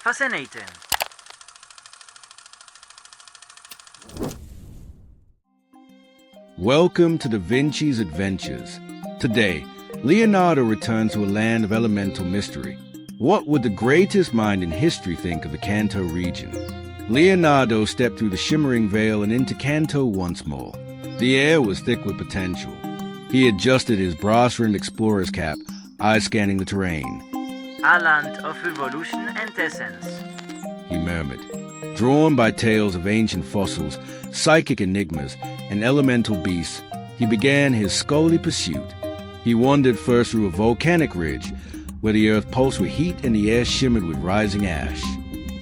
Fascinating. Welcome to Da Vinci's Adventures. Today, Leonardo returns to a land of elemental mystery. What would the greatest mind in history think of the Kanto region? Leonardo stepped through the shimmering veil and into Kanto once more. The air was thick with potential. He adjusted his brass-rimmed explorer's cap, eye-scanning the terrain. A land of evolution and essence, He murmured. Drawn by tales of ancient fossils, psychic enigmas, and elemental beasts, he began his scholarly pursuit. He wandered first through a volcanic ridge, where the earth pulsed with heat and the air shimmered with rising ash.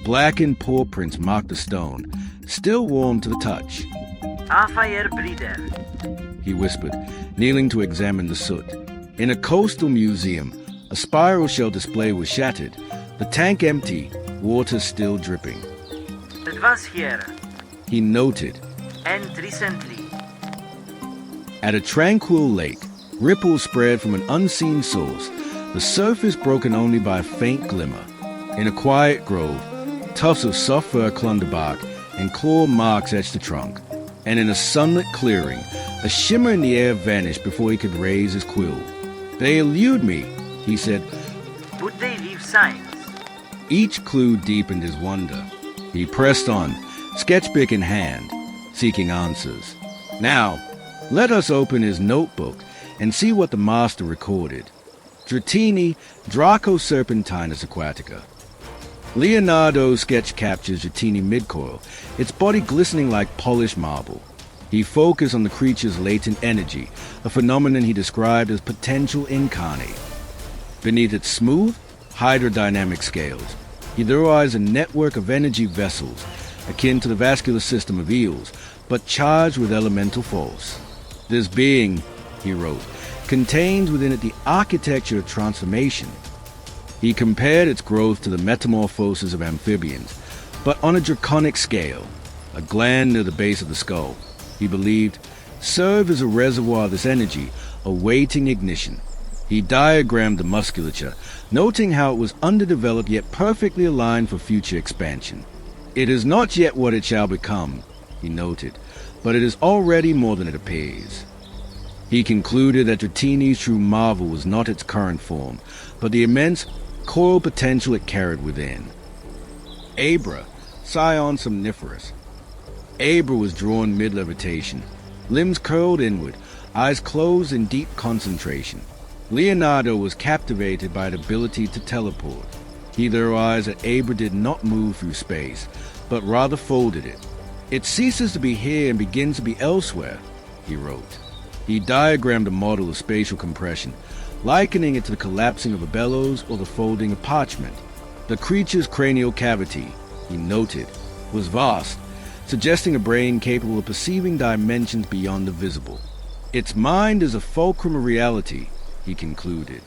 Blackened paw prints marked the stone, still warm to the touch. a fire breather, He whispered, kneeling to examine the soot. In a coastal museum, a spiral shell display was shattered, the tank empty, water still dripping. it was here, He noted. and recently, At a tranquil lake, ripples spread from an unseen source, the surface broken only by a faint glimmer. In a quiet grove, tufts of soft fur clung to bark, and claw marks etched the trunk. And in a sunlit clearing, a shimmer in the air vanished before he could raise his quill. "They elude me," he said. would they leave signs? Each clue deepened his wonder. He pressed on, sketchbook in hand, seeking answers. Now, let us open his notebook and see what the master recorded. Dratini, Draco serpentinus aquatica. Leonardo's sketch captures Dratini midcoil, its body glistening like polished marble. He focused on the creature's latent energy, a phenomenon he described as potential incarnate. Beneath its smooth, hydrodynamic scales, he theorized a network of energy vessels, akin to the vascular system of eels, but charged with elemental force. This being, he wrote, contains within it the architecture of transformation. He compared its growth to the metamorphosis of amphibians, but on a draconic scale. A gland near the base of the skull, he believed, served as a reservoir of this energy, awaiting ignition. He diagrammed the musculature, noting how it was underdeveloped yet perfectly aligned for future expansion. "It is not yet what it shall become," he noted, "but it is already more than it appears." He concluded that Dratini's true marvel was not its current form, but the immense coil potential it carried within. Abra, scion somniferous. Abra was drawn mid-levitation, limbs curled inward, eyes closed in deep concentration. Leonardo was captivated by its ability to teleport. He theorized that Abra did not move through space, but rather folded it. "It ceases to be here and begins to be elsewhere," he wrote. He diagrammed a model of spatial compression, likening it to the collapsing of a bellows or the folding of parchment. The creature's cranial cavity, he noted, was vast, suggesting a brain capable of perceiving dimensions beyond the visible. "Its mind is a fulcrum of reality," he concluded.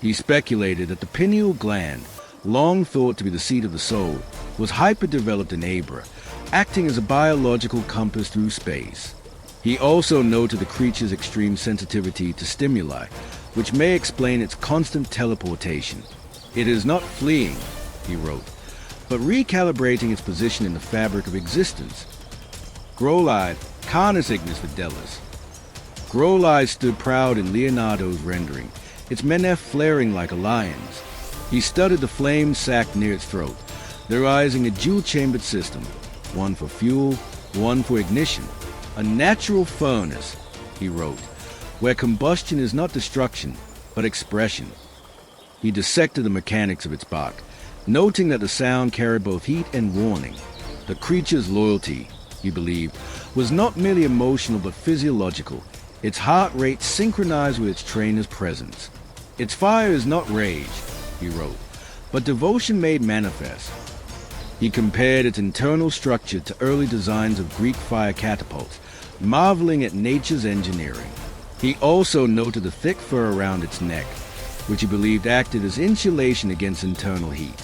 He speculated that the pineal gland, long thought to be the seat of the soul, was hyperdeveloped in Abra, acting as a biological compass through space. He also noted the creature's extreme sensitivity to stimuli, which may explain its constant teleportation. "It is not fleeing," he wrote, "but recalibrating its position in the fabric of existence." Growlithe, Canis ignis fidelis. Growlithe stood proud in Leonardo's rendering, its menef flaring like a lion's. He studied the flame sac near its throat, theorizing a dual-chambered system, one for fuel, one for ignition. "A natural furnace," he wrote, "where combustion is not destruction, but expression." He dissected the mechanics of its bark, noting that the sound carried both heat and warning. The creature's loyalty, he believed, was not merely emotional but physiological, its heart rate synchronized with its trainer's presence. "Its fire is not rage," he wrote, "but devotion made manifest." He compared its internal structure to early designs of Greek fire catapults, marveling at nature's engineering. He also noted the thick fur around its neck, which he believed acted as insulation against internal heat.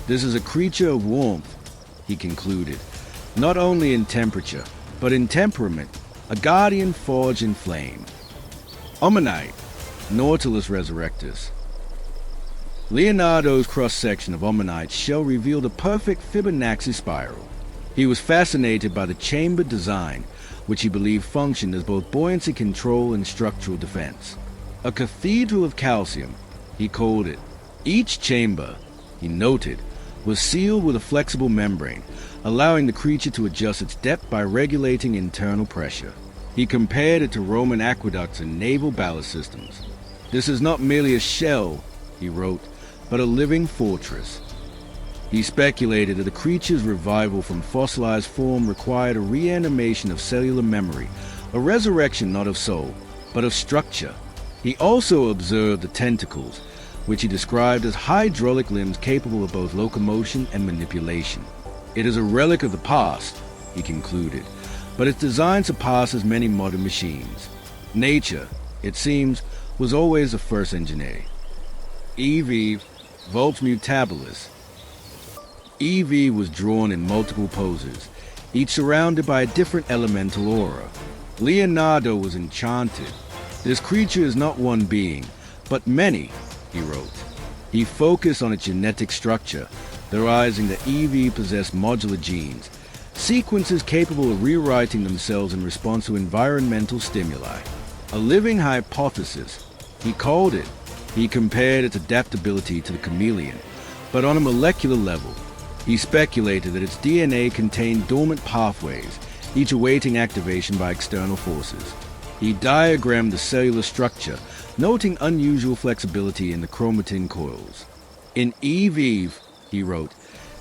"This is a creature of warmth," he concluded, "not only in temperature, but in temperament, a guardian forged in flame." Omanyte, Nautilus resurrectus. Leonardo's cross-section of Omanyte's shell revealed a perfect Fibonacci spiral. He was fascinated by the chambered design, which he believed functioned as both buoyancy control and structural defense. A cathedral of calcium, he called it. Each chamber, he noted, was sealed with a flexible membrane, allowing the creature to adjust its depth by regulating internal pressure. He compared it to Roman aqueducts and naval ballast systems. "This is not merely a shell," he wrote, "but a living fortress." He speculated that the creature's revival from fossilized form required a reanimation of cellular memory, a resurrection not of soul, but of structure. He also observed the tentacles, which he described as hydraulic limbs capable of both locomotion and manipulation. "It is a relic of the past," he concluded, "but its design surpasses many modern machines. Nature, it seems, was always the first engineer." EEVEE'S, Volps Mutabilis. EEVEE was drawn in multiple poses, each surrounded by a different elemental aura. Leonardo was enchanted. "This creature is not one being, but many," he wrote. He focused on its genetic structure, theorizing that EEVEE possessed modular genes, sequences capable of rewriting themselves in response to environmental stimuli. A living hypothesis, he called it. He compared its adaptability to the chameleon, but on a molecular level. He speculated that its DNA contained dormant pathways, each awaiting activation by external forces. He diagrammed the cellular structure, noting unusual flexibility in the chromatin coils. "In EEVEE'S," he wrote,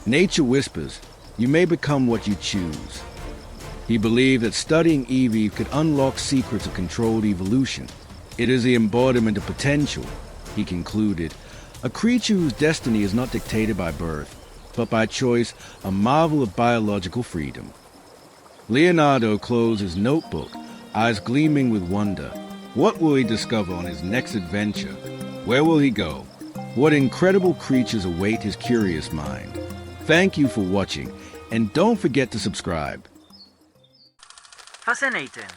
"nature whispers, you may become what you choose." He believed that studying EEVEE could unlock secrets of controlled evolution. "It is the embodiment of potential," he concluded, "a creature whose destiny is not dictated by birth, but by choice, a marvel of biological freedom." Leonardo closed his notebook, eyes gleaming with wonder. What will he discover on his next adventure? Where will he go? What incredible creatures await his curious mind? Thank you for watching, and don't forget to subscribe. Fascinating.